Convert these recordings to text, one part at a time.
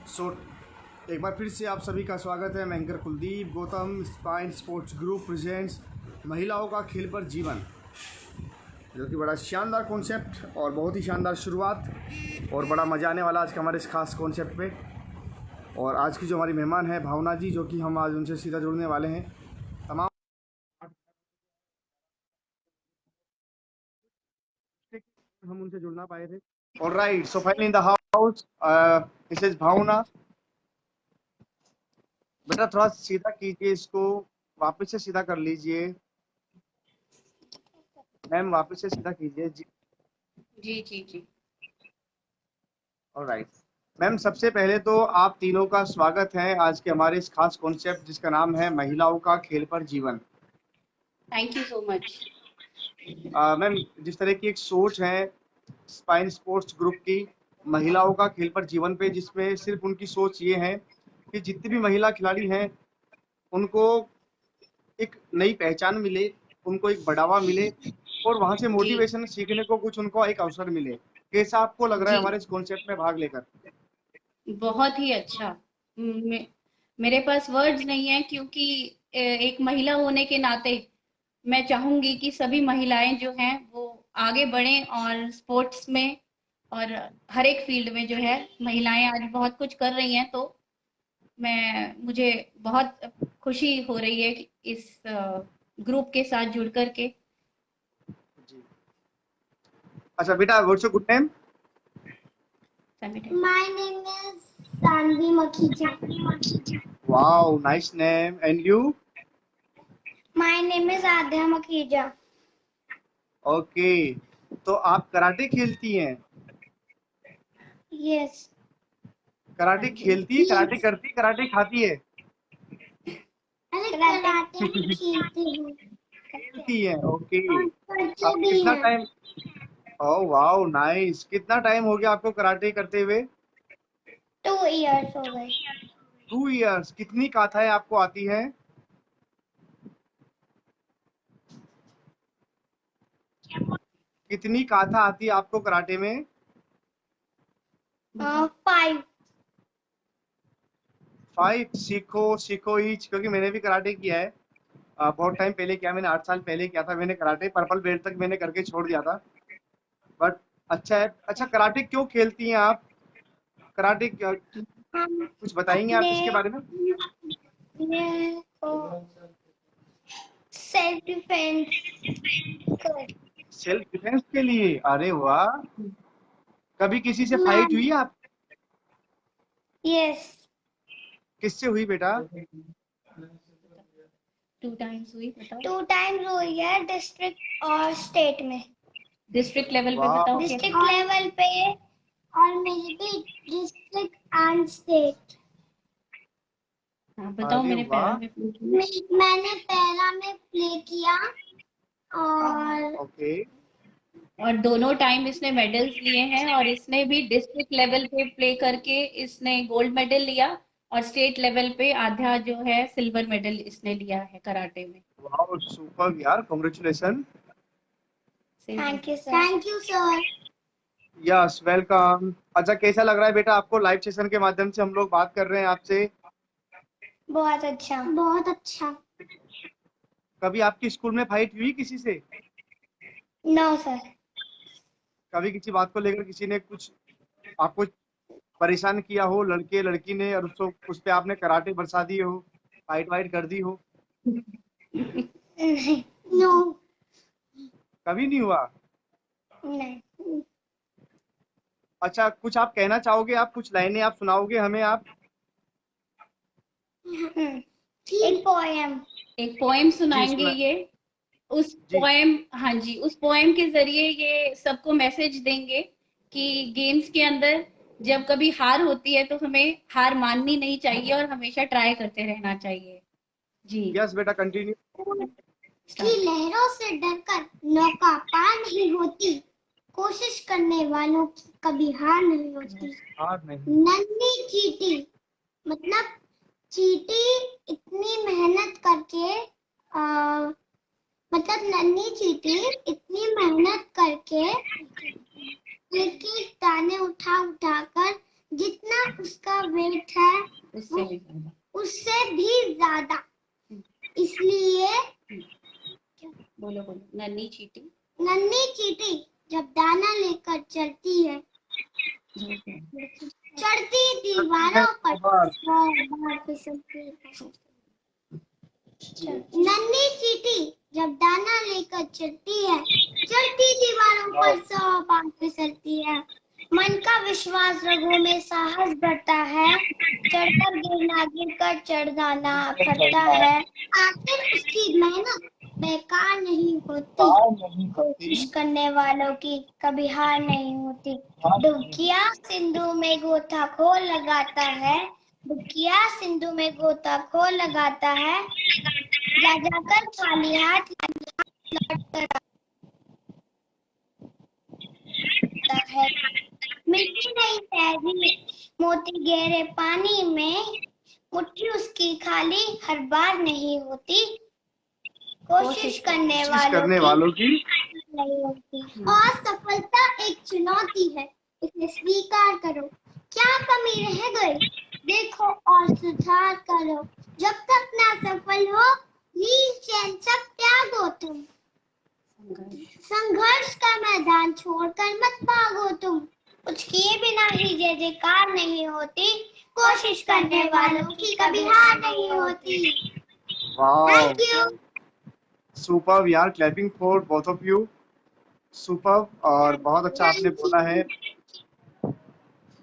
सो एक बार फिर से आप सभी का स्वागत है। मैं anchor Kuldeep Gautam. Spine sports group presents महिलाओं का खेल पर जीवन, जो कि बड़ा शानदार कॉन्सेप्ट और बहुत ही शानदार शुरुआत और बड़ा मज़ा आने वाला आज के हमारे इस खास कॉन्सेप्ट पे। और आज की जो हमारी मेहमान है भावना जी, जो कि हम आज उनसे सीधा जुड़ने वाले हैं। तमाम हम उनसे जुड़ ना पाए थे। Alright, so finally in the house this is Bhavna. बेटा थोड़ा सीधा कीजिए इसको, वापस से सीधा कर लीजिए मैम, वापस से सीधा कीजिए जी। जी जी जी। ऑलराइट मैम, सबसे पहले तो आप तीनों का स्वागत है आज के हमारे इस खास कॉन्सेप्ट जिसका नाम है महिलाओं का खेल पर जीवन। Thank you so much. Ma'am, जिस तरह की एक सोच है स्पाइन स्पोर्ट्स ग्रुप की महिलाओं का खेल पर जीवन पे, जिसमें सिर्फ उनकी सोच ये है कि जितनी भी महिला खिलाड़ी हैं उनको एक नई पहचान मिले, उनको एक बढ़ावा मिले और वहां से जी मोटिवेशन सीखने को कुछ उनको एक अवसर मिले। कैसा आपको लग रहा है जी, हमारे इस कॉन्सेप्ट में भाग लेकर? बहुत ही अच्छा। मे, मेरे पास वर्ड्स नहीं है, क्योंकि एक महिला होने के नाते मैं चाहूंगी कि सभी महिलाएं जो हैं वो आगे बढ़ें और स्पोर्ट्स में और हर एक फील्ड में जो है महिलाएं आज बहुत कुछ कर रही हैं। तो मुझे बहुत खुशी हो रही है कि इस ग्रुप के साथ जुड़ करके। जी। अच्छा बेटा, what's your good name? My name is Tanvi Makhija. Wow, nice name. And you? My name is Adya Makhija. Okay, तो आप कराटे खेलती हैं? Yes. कराटे खेलती है, कराटे करती है, कराटे खाती है? अरे कराटे भी खेलती हूँ खेलती है, ओके। और बच्चे भी कितना हैं। टाइम? Oh wow, nice. कितना टाइम हो गया आपको कराटे करते हुए? 2 years हो गए। 2 इयर्स। कितनी काथाएं आपको आती है? कितनी काथा आती है आपको कराटे में? 5. 5। सीखो सीखो ही, क्योंकि मैंने भी कराटे किया है। बहुत टाइम पहले किया, मैंने 8 साल पहले किया था मैंने कराटे। पर्पल बेल्ट तक मैंने करके छोड़ दिया था, बट अच्छा है। अच्छा, कराटे क्यों खेलती हैं आप? कराटे हम कुछ बताएंगे आप अपने इसके बारे में? सेल्फ डिफेंस कर। सेल्फ डिफेंस के लिए? अरे वाह। कभी किसी से फाइट हुई आप? यस, किससे हुई बेटा? 2 टाइम्स हुई, बताओ। 2 times हुई है, डिस्ट्रिक्ट और स्टेट में। डिस्ट्रिक्ट लेवल पे वाह। बताओ। डिस्ट्रिक्ट लेवल पे और मेरी भी डिस्ट्रिक्ट एंड स्टेट। हाँ बताओ, अरे मैंने पैरा वाह, में प्ले किया। मैंने पैरा में प्ले किया और ओके। और दोनों टाइम इसने मेडल्स लिए हैं, और इसने भी डिस्ट्रिक्ट लेवल पे प्ले करके इसने गोल्ड मेडल लिया, और स्टेट लेवल पे आधा जो है सिल्वर मेडल इसने लिया है कराटे में। वाह, सुपर यार, congratulation. Thank you sir. Thank you sir. Yes, welcome. अच्छा, कैसा लग रहा है बेटा आपको? लाइव सेशन के माध्यम से हम लोग बात कर रहे हैं आपसे। बहुत अच्छा, बहुत अच्छा। कभी आपकी स्कूल में फाइट हुई किसी से? No sir. कभी किसी बात को लेकर किसी ने कुछ आपको परेशान किया हो, लड़के लड़की ने, और उसको उस पे आपने कराटे बरसा दिए हो, फाइट वाइट कर दी हो? नो। कभी नहीं हुआ? नहीं। अच्छा, कुछ आप कहना चाहोगे? आप कुछ लाइनें आप सुनाओगे हमें आप? एक पोएम। एक पोएम जी सुनाएंगे सुना। ये। उस जी। पोएम, हाँ जी, उस पोएम के जरिए ये सबको मैसेज देंगे कि गेम्स के अंदर जब कभी हार होती है तो हमें हार माननी नहीं चाहिए और हमेशा ट्राई करते रहना चाहिए। जी। यस बेटा, कंटिन्यू। कि लहरों से डरकर नौका पार नहीं होती, कोशिश करने वालों की कभी हार नहीं होती। हार नहीं। नन्ही चींटी, मतलब चींटी इतनी मेहनत करके मतलब नन्ही चींटी इतनी मेहनत करके एक एक दाने उठा उठा कर जितना जितना उसका वेट है उससे भी ज्यादा। उससे भी ज्यादा, इसलिए बोलो बोलो। नन्ही चींटी नन्ही चींटी जब दाना लेकर चलती है, चढ़ती दीवारों पर 100 बार फिसलती है। नन्ही चींटी जब दाना लेकर चलती है, चढ़ती दीवारों पर 100 बार फिसलती है। मन का विश्वास, रगों में साहस बढ़ता है, चढ़कर गिरना, गिरकर चढ़ जाना करता है। आखिर उसकी मेहनत बेकार नहीं होती, कोशिश करने वालों की कभी हार नहीं होती। डुबकिया सिंधु में गोताखोर लगाता है, डुबकिया सिंधु में गोताखोर लगाता है, जा जाकर खाली हाथ लौट कर आता है। मिट्टी नहीं तैरती मोती गहरे पानी में, मुट्ठी उसकी खाली हर बार नहीं होती, कोशिश करने वालों की नहीं होती। और सफलता एक चुनौती है, इसे स्वीकार करो। क्या कमी रह गई देखो और सुधार करो। जब तक ना सफल हो, नींद चैन सब त्याग दो तुम। संघर्ष का मैदान छोड़कर मत भागो तुम। कुछ किए बिना ही जय जयकार नहीं होती, कोशिश करने वालों की कभी हार नहीं होती। वाह, thank you. Super, we are clapping for both of you. Super, और बहुत अच्छा आपने बोला है।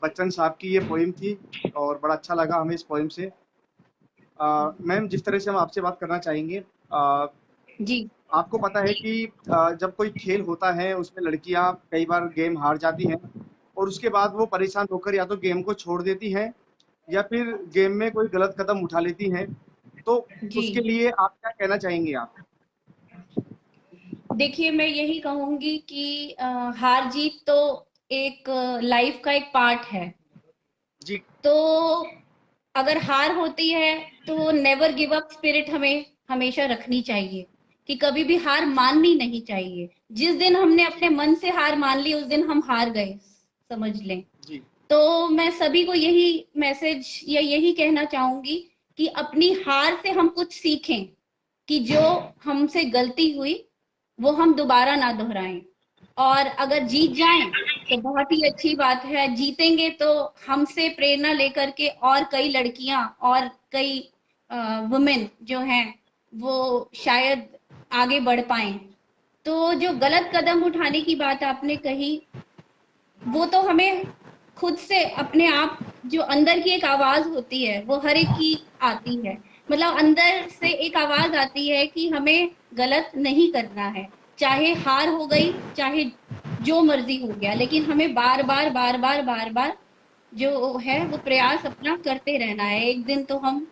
बच्चन साहब की ये पोइम थी और बड़ा अच्छा लगा हमें इस पोइम से। मैम, जिस तरह से हम आपसे बात करना चाहेंगे, जी आपको पता है कि जब कोई खेल होता है उसमें लड़कियां कई बार गेम हार जाती हैं और उसके बाद वो परेशान होकर या तो गेम को छोड़ देती हैं या फिर गेम में कोई गलत कदम उठा लेती हैं। तो जी उसके लिए आप क्या कहना चाहेंगे आप? देखिए, मैं यही कहूंगी कि हार जीत तो एक लाइफ का एक पार्ट है। जी तो अगर हार होती है तो नेवर गिव अप स्पिरिट हमें हमेशा रखनी चाहिए, कि कभी भी हार माननी नहीं चाहिए। जिस दिन हमने अपने मन से हार मान ली, उस दिन हम हार गए, समझ लें। जी तो मैं सभी को यही मैसेज या यही कहना चाहूंगी कि अपनी हार से हम कुछ सीखें, कि जो हमसे गलती हुई वो हम दोबारा ना दोहराएं। और अगर जीत जाएं तो बहुत ही अच्छी बात है, जीतेंगे तो हमसे प्रेरणा लेकर के और कई लड़कियां और कई वुमेन जो हैं वो शायद आगे बढ़ पाएं। तो जो गलत कदम उठाने की बात आपने कही, वो तो हमें खुद से अपने आप, जो अंदर की एक आवाज होती है वो हर एक की आती है। मतलब अंदर से एक आवाज आती है कि हमें गलत नहीं करना है, चाहे हार हो गई, चाहे जो मर्जी हो गया, लेकिन हमें बार बार बार बार बार बार जो है वो प्रयास अपना करते रहना है। एक दिन तो हम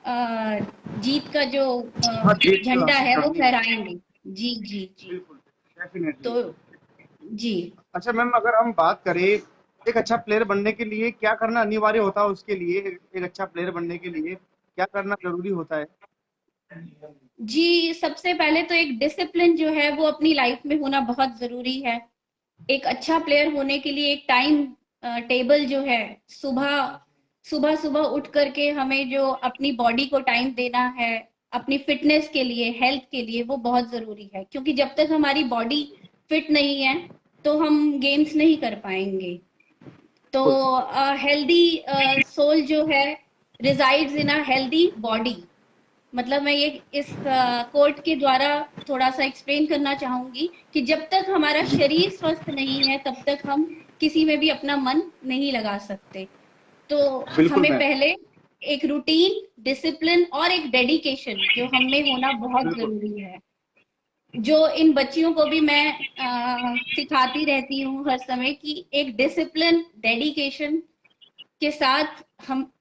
जीत का जो हाँ, जीत तो झंडा हासिल है वो करनी है। फहराएंगे। जी जी जी। बिल्कुल, डेफिनेटली। तो जी अच्छा मैम, अगर हम बात करें एक अच्छा प्लेयर बनने के लिए क्या करना अनिवार्य होता है, उसके लिए एक अच्छा प्लेयर बनने के लिए क्या करना जरूरी होता है? जी, सबसे पहले तो एक डिसिप्लिन जो है वो अपनी लाइफ में होना बहुत जरूरी है। एक अच्छा प्लेयर होने के लिए एक टाइम टेबल जो है, सुबह सुबह सुबह उठ करके हमें जो अपनी बॉडी को टाइम देना है, अपनी फिटनेस के लिए, हेल्थ के लिए, वो बहुत जरूरी है। क्योंकि जब तक हमारी बॉडी फिट नहीं है तो हम गेम्स नहीं कर पाएंगे। तो बिल्कुल हेल्दी सोल जो है resides in a healthy body. मतलब मैं ये इस कोट के द्वारा थोड़ा सा एक्सप्लेन करना चाहूंगी कि जब तक हमारा शरीर स्वस्थ नहीं है तब तक हम किसी में भी अपना मन नहीं लगा सकते। तो बिल्कुल हमें मैम। पहले एक रूटीन, डिसिप्लिन और एक डेडिकेशन जो हम में होना बहुत बिल्कुल जरूरी है। जो इन बच्चियों को भी मैं सिखाती रहती हूँ हर समय, कि एक डिसिप्लिन, डेडिकेशन के साथ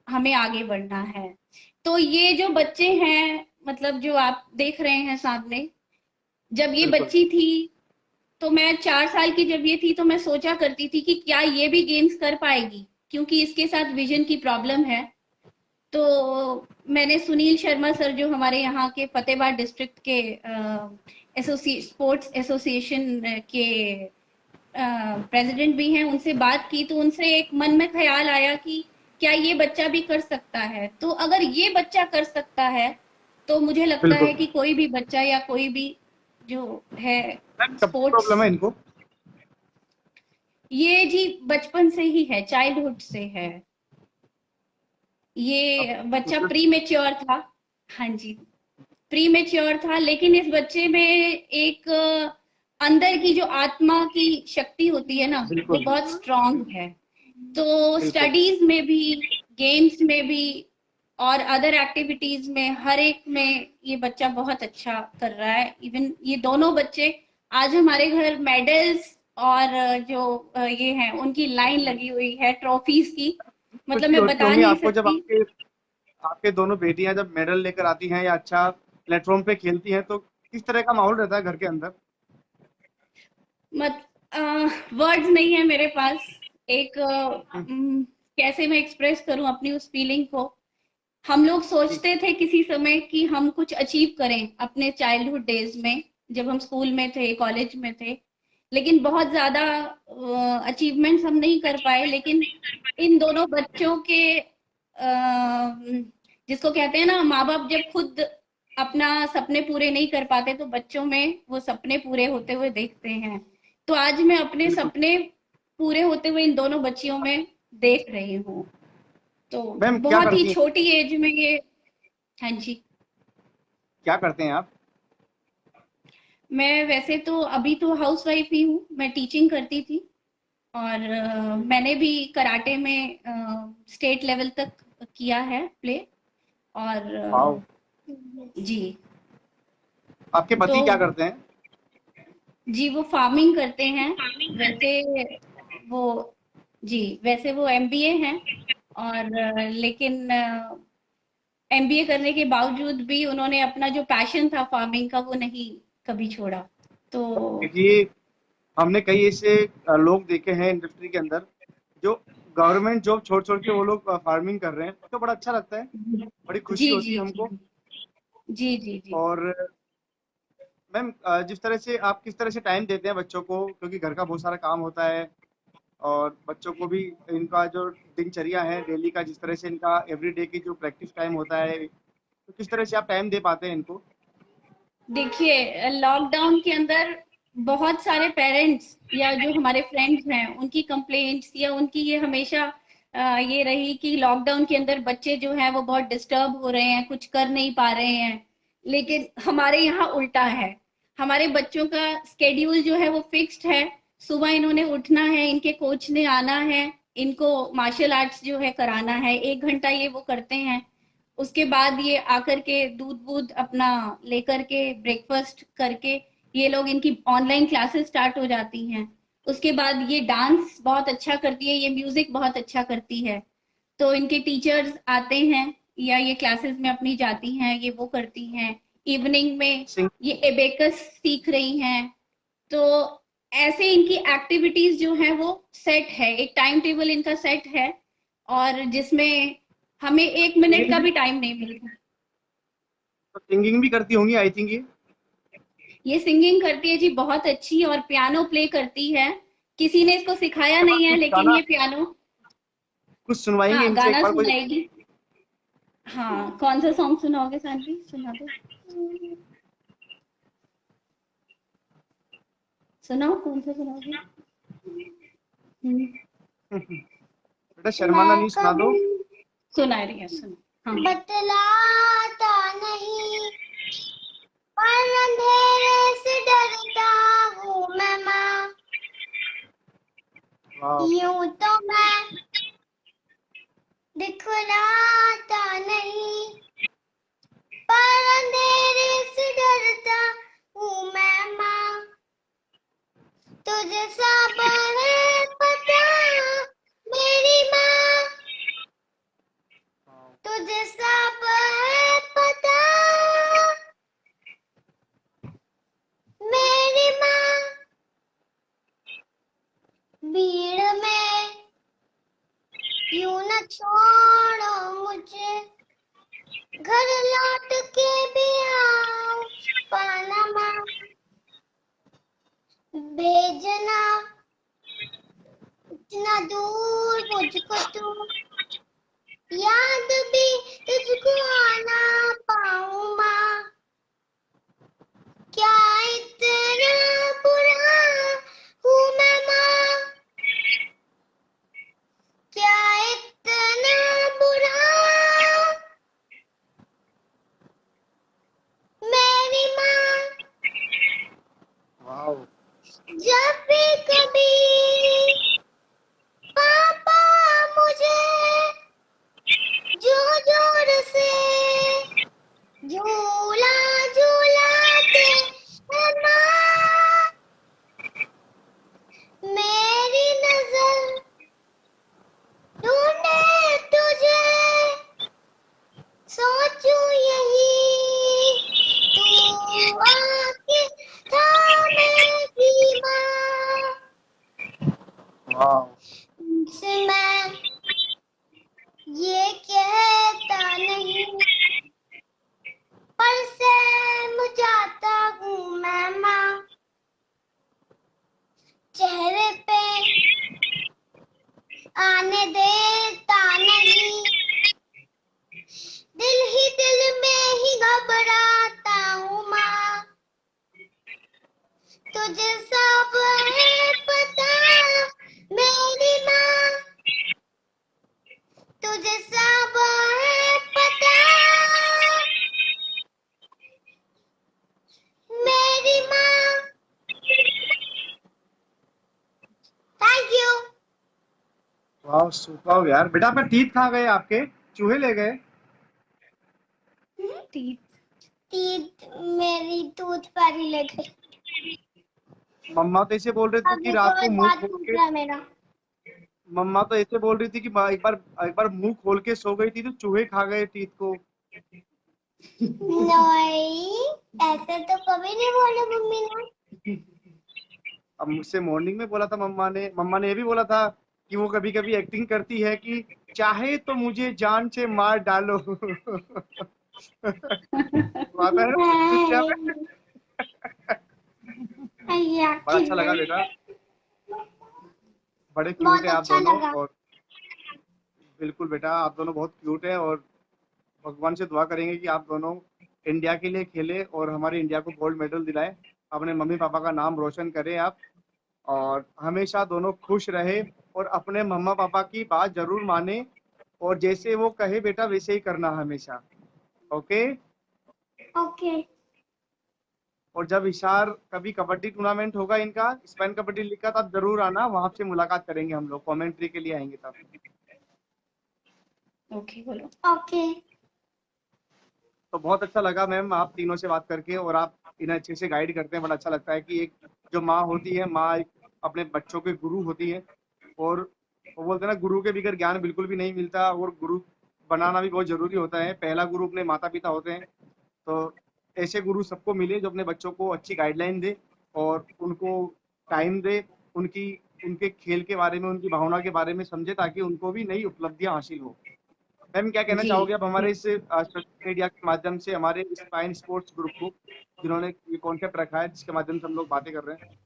हमें आगे बढ़ना है। तो ये जो बच्चे हैं, मतलब जो आप देख रहे हैं सामने, जब ये बिल्कुल बच्ची थी तो मैं 4 साल की जब ये थी तो मैं सोचा करती थी कि क्या ये भी गेम्स कर पाएगी, क्योंकि इसके साथ विजन की प्रॉब्लम है। तो मैंने सुनील शर्मा सर, जो हमारे यहाँ के फतेहाबाद डिस्ट्रिक्ट के स्पोर्ट्स एसोसिएशन के प्रेसिडेंट भी हैं, उनसे बात की। तो उनसे एक मन में ख्याल आया कि क्या ये बच्चा भी कर सकता है? तो अगर ये बच्चा कर सकता है तो मुझे लगता है बिल्कुल। कि कोई भी बच्चा या कोई भी जो है मैम कब से प्रॉब्लम स्पोर्ट्स, है इनको? ये जी बचपन से ही है, चाइल्डहुड से है। अब ये बच्चा मतलब प्री मेच्योर था। हाँ जी, प्री मेच्योर था, लेकिन इस बच्चे में एक अंदर की जो आत्मा की शक्ति होती है ना, वो बिल्कुल बहुत स्ट्रांग है। तो बिल्कुल। स्टडीज में भी, गेम्स में भी और अदर एक्टिविटीज में, हर एक में ये बच्चा बहुत अच्छा कर रहा है। इवन ये दोनों बच्चे आज हमारे घर मेडल्स और जो ये हैं उनकी लाइन लगी हुई है ट्रॉफीज की, मतलब खुशी मैं होती बता होंगी नहीं आपको जब सकती। आपके आपके दोनों बेटियां जब मेडल लेकर आती हैं या अच्छा प्लेटफॉर्म पे खेलती हैं, तो किस तरह का माहौल रहता है घर के अंदर? मत वर्ड्स नहीं है मेरे पास। एक हम्म, कैसे मैं एक्सप्रेस करूं अपनी उस फीलिंग को। हम लोग जी सोचते थे किसी समय कि हम कुछ अचीव करें अपने चाइल्डहुड डेज में, जब हम स्कूल में थे, कॉलेज में थे, लेकिन बहुत ज्यादा अचीवमेंट्स हम नहीं कर पाए। लेकिन इन दोनों बच्चों के जिसको कहते हैं ना, माँ बाप जब खुद अपना सपने पूरे नहीं कर पाते तो बच्चों में वो सपने पूरे होते हुए देखते हैं। तो आज मैं अपने बिल्कुल। सपने पूरे होते हुए इन दोनों बच्चियों में देख रही हूँ। तो मैम क्या बहुत ही करती हैं? छोटी एज में ये। हाँ जी। क्या करते हैं आप? मैं वैसे तो अभी तो हाउसवाइफ ही हूँ, मैं टीचिंग करती थी। और मैंने भी कराटे में स्टेट लेवल तक किया है प्ले। और वाओ। जी। आपके तो पति क्या करते हैं? जी वो फार्मिंग करते हैं वैसे। वो जी वैसे वो एमबीए हैं। और लेकिन एमबीए करने के बावजूद भी उन्होंने अपना जो पैशन था फार्मिंग का वो नहीं कभी छोड़ा। तो देखिए, हमने कई ऐसे लोग देखे हैं इंडस्ट्री के अंदर जो गवर्नमेंट जॉब छोड़ छोड़ के वो लोग फार्मिंग कर रहे हैं, तो बड़ा अच्छा लगता है, बड़ी खुशी जी होती जी है जी हमको। जी जी जी। और मैम जिस तरह से आप किस तरह से टाइम देते हैं बच्चों को, क्योंकि घर का बहुत सारा काम होता है और बच्चों को भी इनका जो दिनचर्या है डेली का, जिस तरह से इनका एवरीडे की जो प्रैक्टिस टाइम होता है, तो किस तरह से आप टाइम दे पाते हैं इनको? देखिए लॉकडाउन के अंदर बहुत सारे पेरेंट्स या जो हमारे फ्रेंड्स हैं उनकी कंप्लेंट्स या उनकी ये हमेशा ये रही कि लॉकडाउन के अंदर बच्चे जो हैं वो बहुत डिस्टर्ब हो रहे हैं, कुछ कर नहीं पा रहे हैं। लेकिन हमारे यहाँ उल्टा है। हमारे बच्चों का स्केड्यूल जो है वो फिक्स्ड है। सुबह इन्होंने उठना है, इनके कोच ने आना है, इनको मार्शल आर्ट्स जो है कराना है, 1 घंटा ये वो करते हैं। उसके बाद ये आकर के दूध वूध अपना लेकर के ब्रेकफास्ट करके ये लोग, इनकी ऑनलाइन क्लासेस स्टार्ट हो जाती हैं। उसके बाद ये डांस बहुत अच्छा करती है, ये म्यूजिक बहुत अच्छा करती है। तो इनके टीचर्स आते हैं या ये क्लासेस में अपनी जाती हैं, ये वो करती हैं। इवनिंग में सिंग ये एबेकस सीख रही हैं। तो ऐसे इनकी एक्टिविटीज जो है वो सेट है, एक टाइम टेबल इनका सेट है। और जिसमें हमें 1 मिनट का सिंगिंग भी टाइम नहीं मिलता। सिंगिंग भी करती होंगी आई थिंक ये। ये सिंगिंग करती है जी बहुत अच्छी, और पियानो प्ले करती है। किसी ने इसको सिखाया जब आप नहीं है कुछ लेकिन गाना ये पियानो। कुछ सुनवाएंगे हाँ इनसे एक गाना बार कोई? सुनाएगी। हाँ कौन सा सॉन्ग सुनाओगे सानवी, सुना दो। सुनाओ कौन सा सुनाओगे। हम्म, बेटा शर्माना मैं नहीं, सुना दो। कभी सुना रही है, सुनो। हाँ बतलाता नहीं, पर अंधेरे से डरता हूँ मैं माँ। वाह। यूं तो मैं दिखलाता नहीं, पर अंधेरे से डरता हूँ मैं माँ। तुझे सब है पता मेरी माँ, तुझे सब है पता मेरी माँ। भीड़ में यूं न छोड़ो मुझे, घर लौट के भी आओ पनामा। भेजना इतना दूर मुझको तू, याद भी तुझको आना पाऊं माँ, क्या इतना बुरा हूँ मैं माँ, क्या इतना बुरा मेरी माँ, वाओ, जब भी कभी पापा मुझे जोर जोर से झूला झूलाते हैं माँ, मेरी नजर ढूंढे तुझे, सोचूं यही तू आके थामेगी माँ, वाओ, से मैं ये कहता नहीं पर सहम जाता हूँ मैं माँ, चेहरे पे आने देता नहीं, दिल में ही घबराता हूँ माँ, तुझे सब है पता मेरी माँ, तुझे सब है पता मेरी माँ। Thank you. वाओ, सुपर यार। बेटा आपका टीथ कहाँ गए? आपके चूहे ले गए? टीथ टीथ मेरी टूथ पर ही लग गई, मम्मा तो ऐसे बोल रहे थे कि अभी रात को बहुत मुंह दांत खोल टूट के, रहा है मेरा। मम्मा तो ऐसे बोल रही थी कि एक बार मुंह खोल के सो गई थी तो चूहे खा गए टीथ को। नहीं, ऐसे तो कभी नहीं बोला मम्मी ने। अब मुझसे मॉर्निंग में बोला था मम्मा ने ये भी बोला था कि वो कभी कभी एक्टिंग करती है कि चाहे तो मुझे जान से मार डालो। आता है ना पिज्जा में। बड़ा अच्छा लगा बेटा, बड़े क्यूट बहुत है आप अच्छा दोनों। लगा। और बिल्कुल बेटा, आप दोनों बहुत क्यूट है और भगवान से दुआ करेंगे कि आप दोनों इंडिया के लिए खेले और हमारे इंडिया को गोल्ड मेडल दिलाए, अपने मम्मी पापा का नाम रोशन करें आप, और हमेशा दोनों खुश रहे और अपने मम्मा पापा की बात जरूर माने और जैसे वो कहे बेटा वैसे ही करना हमेशा। ओके। ओके। और जब इशार कभी कबड्डी टूर्नामेंट होगा इनका, स्पेन कबड्डी लीग का, तब जरूर आना, वहां से मुलाकात करेंगे हम लोग, कमेंट्री के लिए आएंगे तब। ओके बोलो। ओके। तो बहुत अच्छा लगा मैम आप तीनों से बात करके, और आप इन्हें अच्छे से गाइड करते हैं। बड़ा अच्छा लगता है कि एक जो माँ होती है, माँ एक अपने बच्चों के गुरु होती है, और वो बोलते हैं ना, गुरु के बगैर ज्ञान बिल्कुल भी नहीं मिलता, और गुरु बनाना भी बहुत जरूरी होता है। पहला गुरु अपने माता पिता होते हैं। तो ऐसे गुरु सबको मिले जो अपने बच्चों को अच्छी गाइडलाइन दे और उनको टाइम दे, उनकी उनके खेल के बारे में, उनकी भावना के बारे में समझे, ताकि उनको भी नई उपलब्धियां हासिल हो। मैम क्या कहना जी चाहोगे आप हमारे इस सोशल मीडिया के माध्यम से, हमारे स्पाइन स्पोर्ट्स ग्रुप को, जिन्होंने ये कॉन्सेप्ट रखा है जिसके माध्यम से हम लोग बातें कर रहे हैं?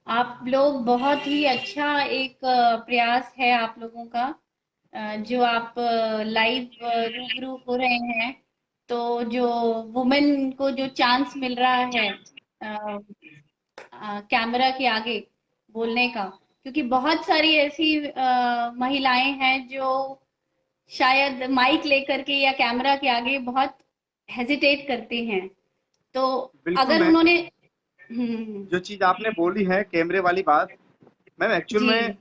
आप लोग बहुत ही अच्छा एक प्रयास है आप लोगों का, जो आप लाइव रूबरू हो रहे हैं, तो जो वुमेन को जो चांस मिल रहा है कैमरा के आगे बोलने का, क्योंकि बहुत सारी ऐसी महिलाएं हैं जो शायद माइक लेकर के या कैमरा के आगे बहुत हेजिटेट करते हैं। तो बिल्कुल अगर मैम, उन्होंने जो चीज आपने बोली है कैमरे वाली बात, मैम एक्चुअल जी में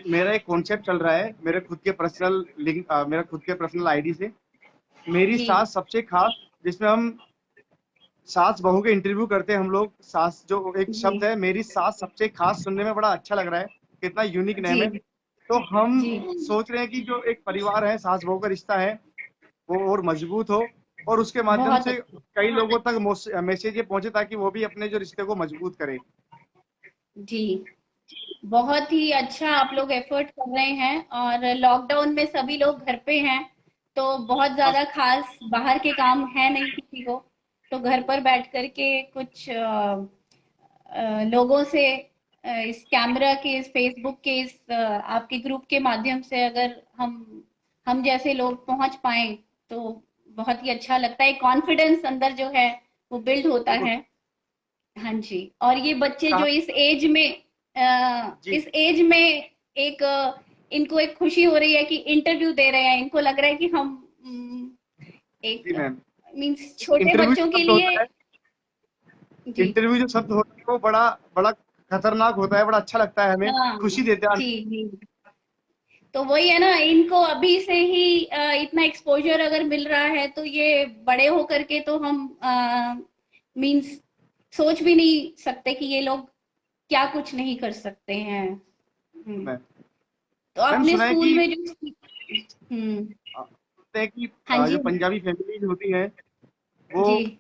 मेरा एक कॉन्सेप्ट चल रहा है, मेरे खुद के पर्सनल लिंक, मेरा खुद के पर्सनल आईडी से, मेरी जी सास सबसे खास, जिसमें हम सास बहू के इंटरव्यू करते हैं हम लोग। सास जो एक जी शब्द है, मेरी सास सबसे खास, सुनने में बड़ा अच्छा लग रहा है, कितना यूनिक नेम है। जी तो हम जी सोच रहे हैं कि जो एक परिवार है, सास बहू का रिश्ता है, वो और मजबूत हो, और उसके माध्यम बहुत से कई लोगों तक मैसेज ये पहुंचे, ताकि वो भी अपने जो रिश्ते को मजबूत करे। जी बहुत ही अच्छा आप लोग एफर्ट कर रहे हैं, और लॉकडाउन में सभी लोग घर पे हैं, तो बहुत ज्यादा खास बाहर के काम है नहीं किसी को, तो घर पर बैठ करके कुछ लोगों से इस कैमरा के, इस फेसबुक के, इस आपके ग्रुप के माध्यम से अगर हम हम जैसे लोग पहुंच पाए तो बहुत ही अच्छा लगता है। कॉन्फिडेंस अंदर जो है वो बिल्ड होता बिल्कुल। है। हाँ जी। और ये बच्चे जो कहा इस एज में जी। इस एज में एक इनको एक खुशी हो रही है कि इंटरव्यू दे रहे हैं, इनको लग रहा है कि हम जी एक मैम, मीन्स छोटे इंटरव्यू बच्चों जो के शब्द लिए। होता है, जी। इंटरव्यू जो शब्द होता है वो बड़ा बड़ा खतरनाक होता है, बड़ा अच्छा लगता है, हमें हाँ खुशी देता है। जी जी। तो वही है ना, इनको अभी से ही इतना एक्सपोजर अगर मिल रहा है तो ये बड़े होकर के तो हम मीन्स सोच भी नहीं सकते कि ये लोग क्या कुछ नहीं कर सकते हैं। हम्म। मैम, तो मैम अपने सुना है स्कूल कि में जो बोलते हैं कि हाँ जी। जो पंजाबी फैमिलीज होती हैं वो जी।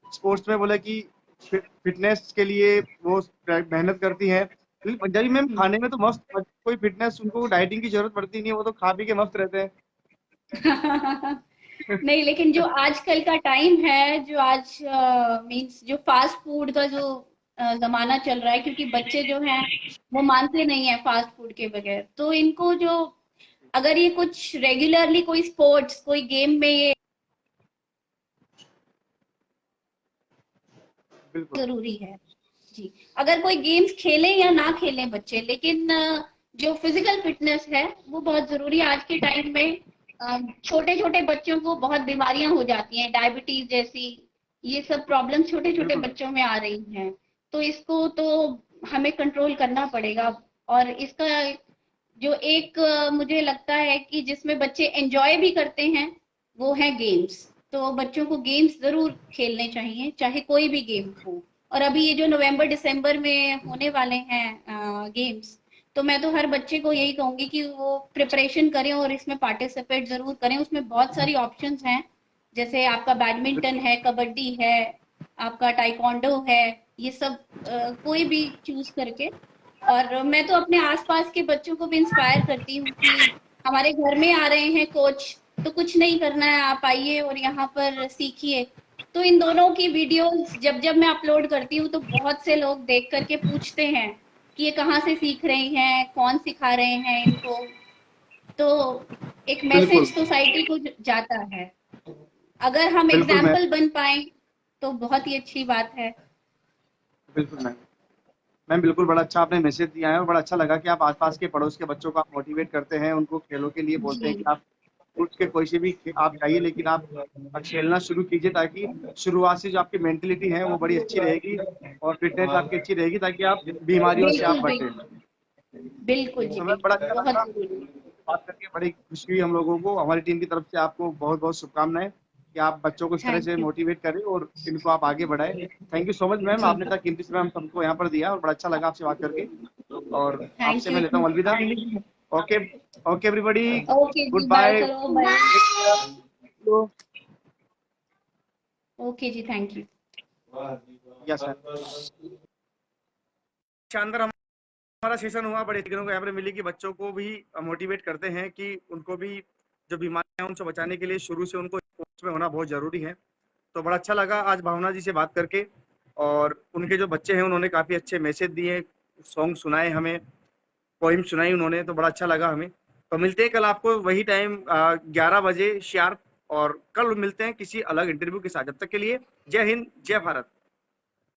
स्पोर्ट्स में बोले कि फिटनेस के लिए वो मेहनत करती हैं, क्योंकि पंजाबी मैम हम्म। खाने में तो मस्त, कोई फिटनेस उनको डाइटिंग की जरूरत पड़ती नहीं है, वो तो खा पी के मस्त रहते हैं। नहीं, लेकिन जो आजकल का टाइम है, जो आज मीन्स जो फास्ट फूड का जो जमाना चल रहा है, क्योंकि बच्चे जो हैं वो मानते नहीं है फास्ट फूड के बगैर, तो इनको जो अगर ये कुछ रेगुलरली कोई स्पोर्ट्स कोई गेम में ये बिल्कुल। जरूरी है। जी। अगर कोई गेम्स खेले या ना खेले बच्चे, लेकिन जो फिजिकल फिटनेस है वो बहुत जरूरी है आज के टाइम में। छोटे छोटे बच्चों को बहुत बीमारियां हो जाती हैं, डायबिटीज जैसी, ये सब प्रॉब्लम छोटे छोटे बिल्कुल। बच्चों में आ रही हैं। तो इसको तो हमें कंट्रोल करना पड़ेगा। और इसका जो एक मुझे लगता है कि जिसमें बच्चे एंजॉय भी करते हैं वो है गेम्स। तो बच्चों को गेम्स जरूर खेलने चाहिए, चाहे कोई भी गेम हो। और अभी ये जो नवंबर दिसंबर में होने वाले हैं गेम्स, तो मैं तो हर बच्चे को यही कहूंगी कि वो प्रिपरेशन करें और इसमें पार्टिसिपेट जरूर करें। उसमें बहुत सारी ऑप्शंस हैं, जैसे आपका बैडमिंटन है, कबड्डी है, आपका टाइकोंडो है, ये सब कोई भी चूज करके। और मैं तो अपने आसपास के बच्चों को भी इंस्पायर करती हूँ कि हमारे घर में आ रहे हैं कोच, तो कुछ नहीं करना है, आप आइए और यहाँ पर सीखिए। तो इन दोनों की वीडियोस जब जब मैं अपलोड करती हूँ तो बहुत से लोग देख करके पूछते हैं कि ये कहाँ से सीख रहे हैं, कौन सिखा रहे हैं इनको। तो एक बिल्कुल। मैसेज सोसाइटी को जाता है। अगर हम बिल्कुल मैम। एग्जाम्पल बन पाए तो बहुत ही अच्छी बात है। बिल्कुल मैम। मैम बिल्कुल, बड़ा अच्छा आपने मैसेज दिया है और बड़ा अच्छा लगा कि आप आसपास के पड़ोस के बच्चों को आप मोटिवेट करते हैं, उनको खेलों के लिए बोलते जी। हैं कि आप उठ के कोई से भी आप जाइए, लेकिन आप खेलना शुरू कीजिए, ताकि शुरुआत से जो आपकी मेंटेलिटी है वो बड़ी अच्छी रहेगी और फिटनेस आपकी अच्छी रहेगी, ताकि आप बीमारियों से आप बिल्कुल बचें। बिल्कुल। बिल्कुल जी तो मैम बड़ा बिल्कुल, अच्छा बहुत लगा जरूरी। बात करके, बड़ी खुशी हुई हम लोगों को। हमारी टीम की तरफ से आपको बहुत बहुत शुभकामनाएं कि आप बच्चों को इस तरह थैंक से यू। मोटिवेट करें और इनको आप आगे बढ़ाएं। Thank you so much ma'am, जी। आपने इतना कीमती समय हम सबको यहाँ पर दिया और बड़ा अच्छा लगा आपसे बात करके। और थैंक आपसे यू मैं लेता हूँ अलविदा। Kindly. Okay. Okay everybody. Okay good जी, बाय बाय। करो, बाय। ओके जी, थैंक यू। Yes sir. शानदार हमारा सेशन हुआ, बड़े दिनों को यहाँ पर मिली कि बच्चों को भी मोटिवेट करते हैं कि उनको भी जो बीमारियां हैं उनसे बचाने के लिए शुरू से उनको स्पोर्ट्स में होना बहुत जरूरी है। तो बड़ा अच्छा लगा आज भावना जी से बात करके, और उनके जो बच्चे हैं उन्होंने काफी अच्छे मैसेज दिए, सॉन्ग सुनाए हमें, पोइम सुनाई उन्होंने, तो बड़ा अच्छा लगा हमें। तो मिलते हैं कल आपको वही टाइम 11 बजे शार्प, और कल मिलते हैं किसी अलग इंटरव्यू के साथ। जब तक के लिए जय हिंद, जय भारत।